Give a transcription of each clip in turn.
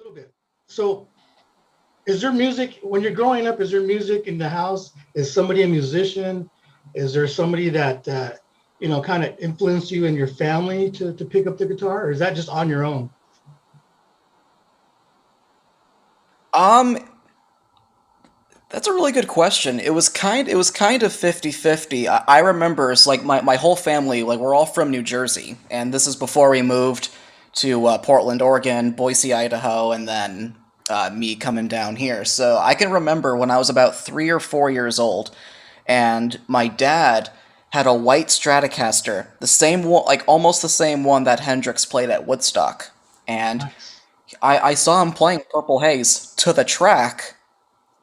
little bit. So, is there music when you're growing up? Is there music in the house? Is somebody a musician? Is there somebody that kind of influenced you and your family to pick up the guitar, or is that just on your own? Um, that's a really good question. It was kind of 50-50. I remember it's like my whole family, like we're all from New Jersey, and this is before we moved to Portland, Oregon, Boise, Idaho, and then me coming down here. So I can remember when I was about 3 or 4 years old, and my dad had a white Stratocaster, the same one, like almost the same one that Hendrix played at Woodstock. And Nice. I saw him playing Purple Haze to the track,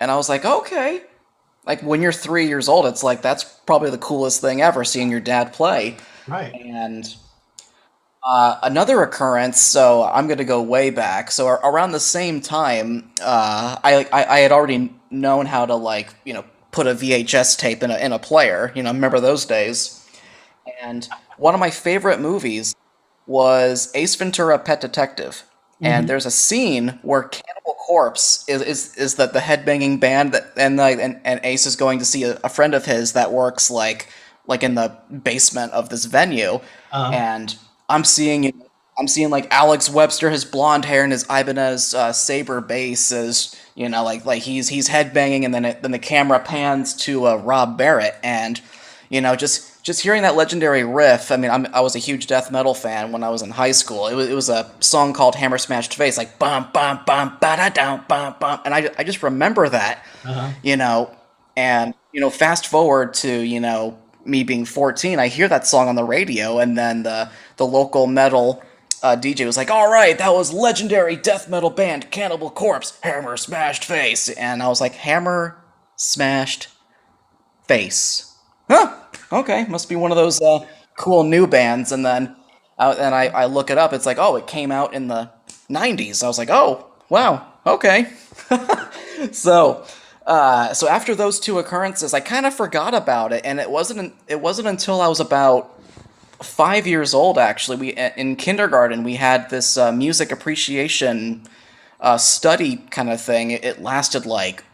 and I was like, okay. Like when you're 3 years old, it's like that's probably the coolest thing ever, seeing your dad play. Right. And another occurrence, so I'm gonna go way back. So around the same time, I had already known how to like put a VHS tape in a player. Remember those days. And one of my favorite movies was Ace Ventura: Pet Detective. And Hmm. there's a scene where Cannibal Corpse is the headbanging band that and Ace is going to see a friend of his that works like in the basement of this venue, Uh, and I'm seeing I'm seeing like Alex Webster, his blonde hair and his Ibanez Saber bass is like he's headbanging, and then the camera pans to Rob Barrett, and just hearing that legendary riff. I mean, I was a huge death metal fan when I was in high school. It was a song called Hammer Smashed Face, like bum bum bum ba da dum bum bum, and I just remember that, uh-huh. you know, and fast forward to me being 14, I hear that song on the radio, and then the local metal DJ was like, "All right, that was legendary death metal band Cannibal Corpse, Hammer Smashed Face," and I was like, "Hammer Smashed Face. Huh. Okay, must be one of those cool new bands." And then I look it up. It's like, oh, it came out in the '90s. I was like, oh, wow, okay. So after those two occurrences, I kind of forgot about it, and it wasn't until I was about 5 years old, actually. We in kindergarten we had this music appreciation study kind of thing. It lasted like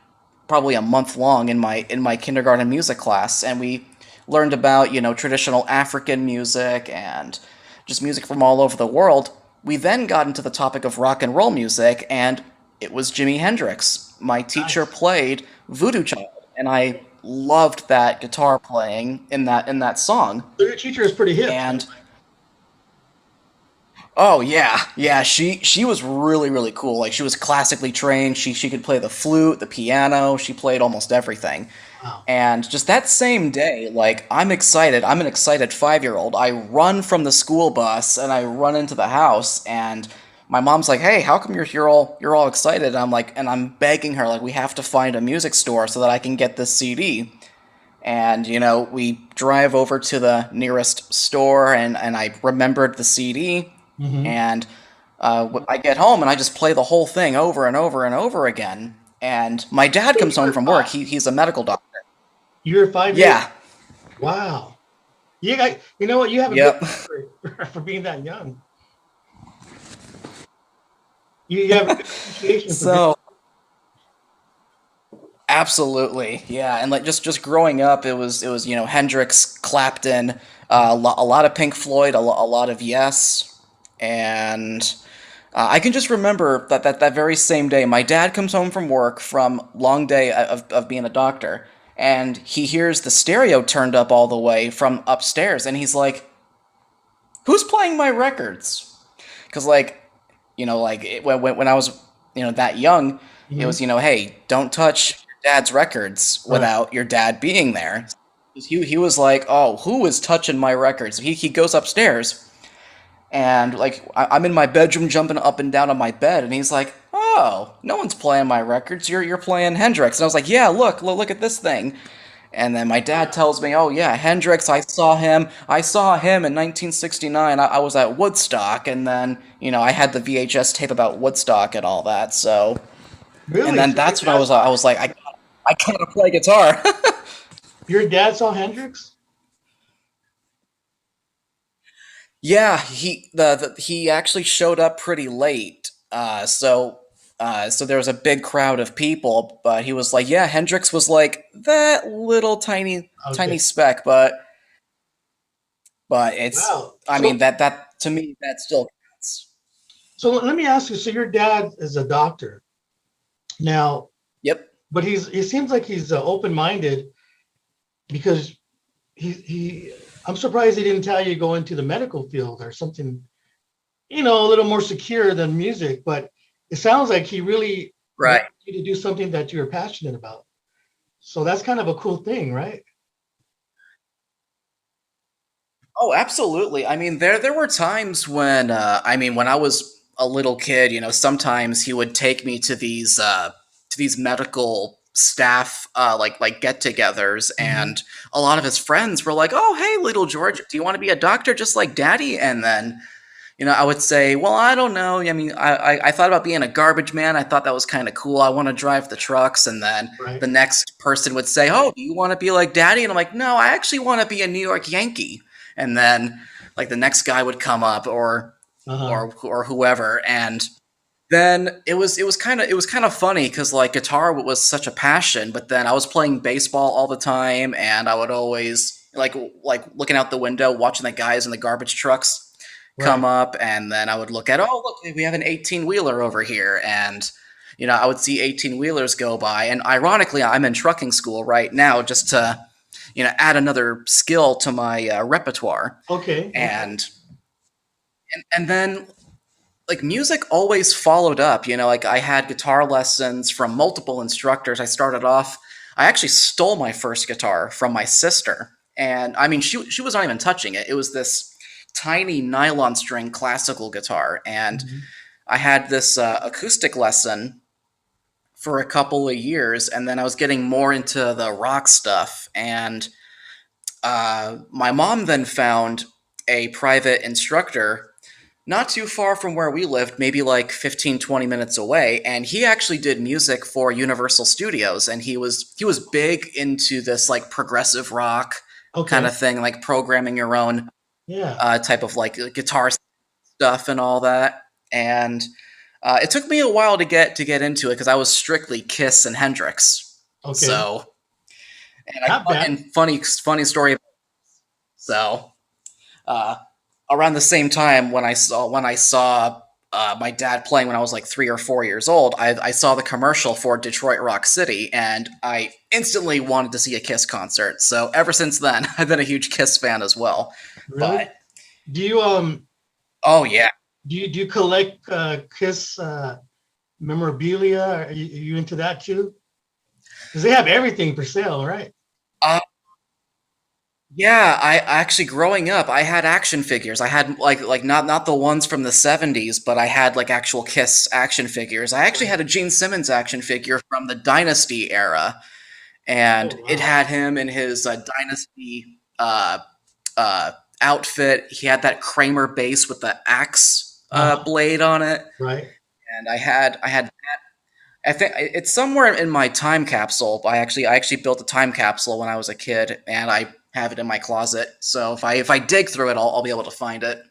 probably a month long in my kindergarten music class, and we learned about traditional African music and just music from all over the world. We then got into the topic of rock and roll music, and it was Jimi Hendrix. My teacher Nice. played Voodoo Child, and I loved that guitar playing in that song. So your teacher is pretty hip. And oh yeah, yeah. She was really really cool. Like she was classically trained. She could play the flute, the piano. She played almost everything. Wow. And just that same day, like I'm excited. I'm an excited 5-year-old. I run from the school bus and I run into the house, and my mom's like, "Hey, how come you're all excited?" And I'm like, and I'm begging her like we have to find a music store so that I can get this CD. And we drive over to the nearest store, and I remembered the CD, Hmm. and I get home and I just play the whole thing over and over and over again. And my dad So comes you home were from work. five. He's a medical doctor. You were 5 years. Yeah. Wow. You know what? You have a good Yep. memory for being that young. You have a good appreciation for good. So absolutely, yeah. And like just growing up, it was Hendrix, Clapton, a lot of Pink Floyd, a lot of Yes, and I can just remember that very same day, my dad comes home from work from long day of being a doctor, and he hears the stereo turned up all the way from upstairs, and he's like, "Who's playing my records?" Because when I was that young, it was Hmm. hey, don't touch your dad's records Right. without your dad being there. He was like, "Oh, who is touching my records?" So he goes upstairs, and like I'm in my bedroom jumping up and down on my bed, and he's like, "Oh, no one's playing my records. You're playing Hendrix." And I was like, "Yeah, look at this thing." And then my dad tells me, "Oh yeah, Hendrix. I saw him in 1969. I was at Woodstock, and then I had the VHS tape about Woodstock and all that. So, and Really? then So that's when I was like, I gotta play guitar." your dad saw Hendrix? Yeah, he actually showed up pretty late. So So there was a big crowd of people, but he was like, "Yeah, Hendrix was like that little tiny Okay. speck, but it's, Wow. I mean, that to me that still counts." So let me ask you. So your dad is a doctor now, Yep. but he seems like he's open minded because he. I'm surprised he didn't tell you to go into the medical field or something, a little more secure than music. But it sounds like he really Right. wanted you to do something that you're passionate about. So that's kind of a cool thing, right? Oh, absolutely. I mean, there were times when I mean, when I was a little kid, sometimes he would take me to these medical staff like get-togethers, Hmm. and a lot of his friends were like, "Oh, hey, little George, do you want to be a doctor just like Daddy?" And then I would say, well, I don't know. I mean, I thought about being a garbage man. I thought that was kind of cool. I want to drive the trucks. And then Right. the next person would say, oh, do you want to be like Daddy? And I'm like, no, I actually want to be a New York Yankee. And then like the next guy would come up, Uh huh. or whoever, and then it was kind of funny because like guitar was such a passion, but then I was playing baseball all the time, and I would always like looking out the window watching the guys in the garbage trucks come Right. up, and then I would look at, oh, look, we have an 18 wheeler over here, and I would see 18 wheelers go by, and ironically I'm in trucking school right now just to add another skill to my repertoire, Okay. Okay. and then like music always followed up. Like I had guitar lessons from multiple instructors. I actually stole my first guitar from my sister, and I mean she was not even touching it. It was this tiny nylon string classical guitar, and Mhm. I had this acoustic lesson for a couple of years, and then I was getting more into the rock stuff, and my mom then found a private instructor not too far from where we lived, maybe like 15, 20 minutes away, and he actually did music for Universal Studios, and he was big into this like progressive rock kind Okay. of thing, like programming your own Yeah. type of like guitar stuff and all that. And it took me a while to get into it because I was strictly Kiss and Hendrix. Okay. So, and Not bad. funny story. So, uh, around the same time when I saw my dad playing when I was like 3 or 4 years old, I saw the commercial for Detroit Rock City, and I instantly wanted to see a Kiss concert. So ever since then, I've been a huge Kiss fan as well. Really? But Do you oh yeah, do you collect Kiss memorabilia? Are you into that too? Because they have everything for sale, right? uh, yeah. I actually growing up, I had action figures. I had like not the ones from the '70s, but I had like actual Kiss action figures. I actually Right. had a Gene Simmons action figure from the Dynasty era, and Oh it wow. had him in his Dynasty outfit. He had that Kramer bass with the axe Uh-huh. blade on it, Right. and I had. I think it's somewhere in my time capsule. I actually built a time capsule when I was a kid, and I have it in my closet. So if I dig through it, I'll be able to find it.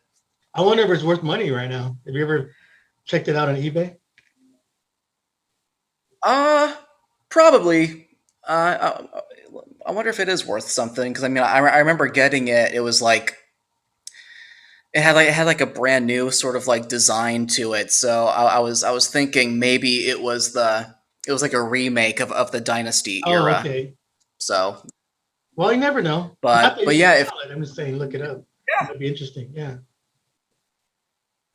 I wonder if it's worth money right now. Have you ever checked it out on eBay? Uh, Probably. I wonder if it is worth something because I mean I remember getting it. It was like it had like a brand new sort of like design to it. So I was thinking maybe it was like a remake of the Dynasty Oh, era. okay. So, Well, you never know. Not but that you but should yeah, if sell it. I'm just saying, look it up. It yeah, might be interesting. Yeah.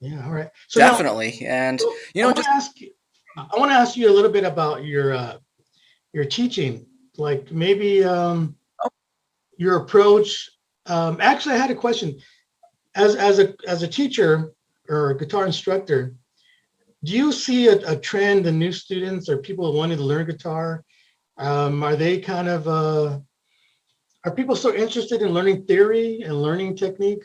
Yeah. All right. So now, definitely, and so I want to just ask you. I want to ask you a little bit about your teaching, like maybe your approach. Actually, I had a question. As a teacher or a guitar instructor, do you see a trend in new students or people wanting to learn guitar? Are they kind of are people so interested in learning theory and learning technique?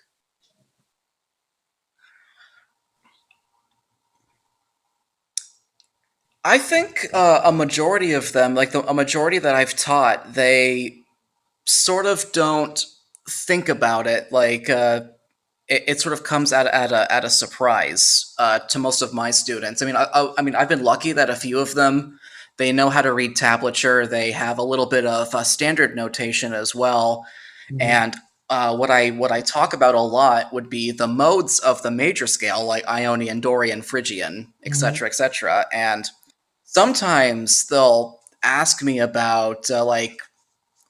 I think a majority of them, like a majority that I've taught, they sort of don't think about it like it sort of comes at a surprise to most of my students. I mean, I've been lucky that a few of them, they know how to read tablature. They have a little bit of standard notation as well. Mhm. And what I talk about a lot would be the modes of the major scale, like Ionian, Dorian, Phrygian, Mhm. etc., etc. And sometimes they'll ask me about like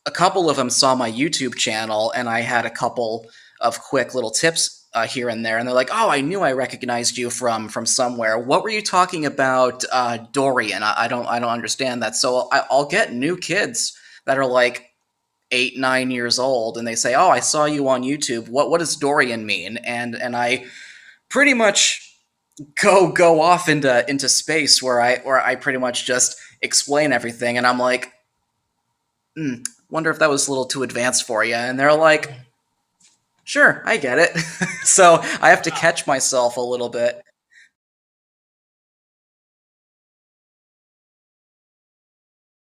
a couple of them saw my YouTube channel, and I had a couple of quick little tips here and there, and they're like, "Oh, I knew I recognized you from somewhere. What were you talking about, Dorian? I don't understand that." So I'll get new kids that are like 8, 9 years old, and they say, "Oh, I saw you on YouTube. What does Dorian mean?" And I pretty much go off into space where I pretty much just explain everything, and I'm like, wonder if that was a little too advanced for you. And they're like, sure, I get it. So I have to catch myself a little bit.